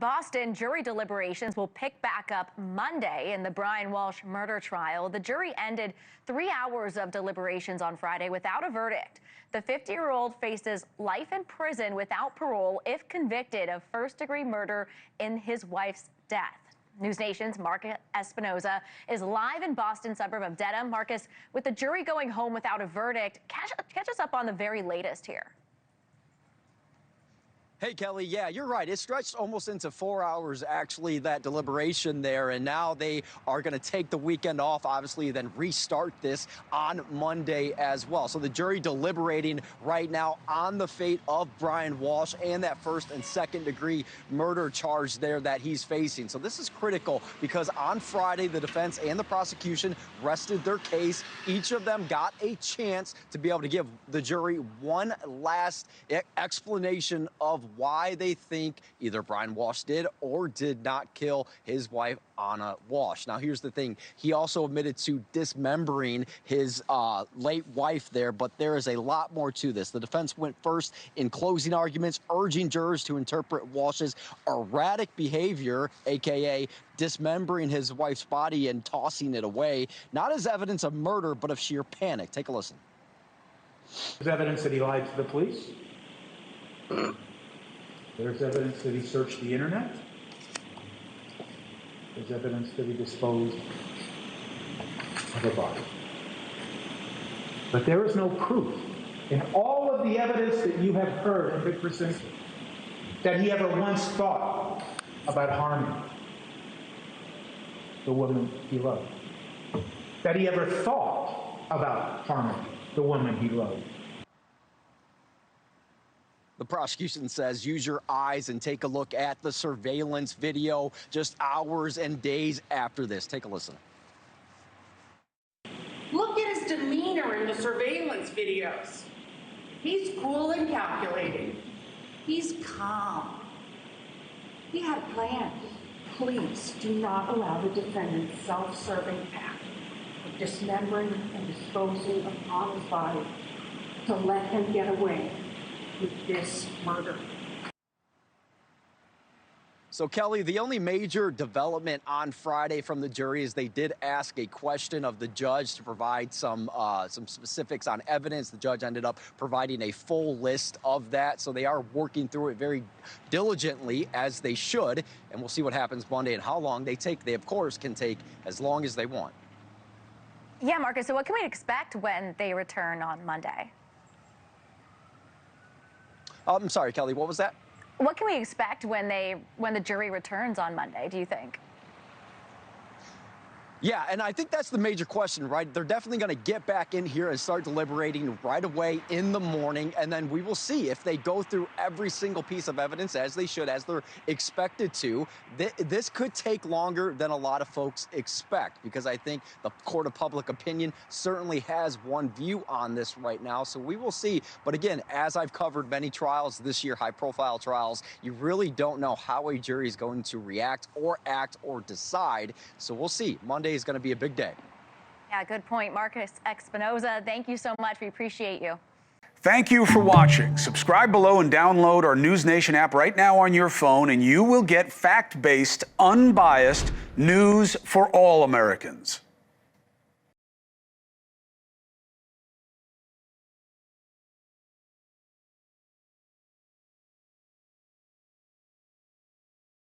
Boston jury deliberations will pick back up Monday in the Brian Walshe murder trial. The jury ended 3 hours of deliberations on Friday without a verdict. The 50-year-old faces life in prison without parole if convicted of first-degree murder in his wife's death. NewsNation's Marcus Espinoza is live in Boston suburb of Dedham. Marcus, with the jury going home without a verdict, catch us up on the very latest here. Hey, Kelly, yeah, you're right. It stretched almost into 4 hours, actually, that deliberation there. And now they are going to take the weekend off, obviously, then restart this on Monday as well. So the jury deliberating right now on the fate of Brian Walshe and that first and second degree murder charge there that he's facing. So this is critical because on Friday, the defense and the prosecution rested their case. Each of them got a chance to be able to give the jury one last explanation of why they think either Brian Walshe did or did not kill his wife, Hena Doba. Now, here's the thing. He also admitted to dismembering his late wife there, but there is a lot more to this. The defense went first in closing arguments, urging jurors to interpret Walsh's erratic behavior, a.k.a. dismembering his wife's body and tossing it away, not as evidence of murder, but of sheer panic. Take a listen. There's evidence that he lied to the police. There's evidence that he searched the internet. There's evidence that he disposed of her body. But there is no proof in all of the evidence that you have heard in Big Krasinski that he ever once thought about harming the woman he loved. That he ever thought about harming the woman he loved. The prosecution says use your eyes and take a look at the surveillance video just hours and days after this. Take a listen. Look at his demeanor in the surveillance videos. He's cool and calculating. He's calm. He had a plan. Please do not allow the defendant's self-serving act of dismembering and disposing of Hena's body to let him get away with this murder. So, Kelly, the only major development on Friday from the jury is they did ask a question of the judge to provide some specifics on evidence. The judge ended up providing a full list of that. So they are working through it very diligently, as they should. And we'll see what happens Monday and how long they take. They, of course, can take as long as they want. Yeah, Marcus, so what can we expect when they return on Monday? I'm sorry, Kelly, what was that? What can we expect when the jury returns on Monday, do you think? Yeah, and I think that's the major question, right? They're definitely going to get back in here and start deliberating right away in the morning, and then we will see if they go through every single piece of evidence as they should, as they're expected to. This could take longer than a lot of folks expect, because I think the court of public opinion certainly has one view on this right now, so we will see. But again, as I've covered many trials this year, high-profile trials, you really don't know how a jury is going to react or act or decide, so we'll see. Monday is going to be a big day. Yeah, good point. Marcus Espinoza, thank you so much. We appreciate you. Thank you for watching. Subscribe below and download our NewsNation app right now on your phone, and you will get fact-based, unbiased news for all Americans.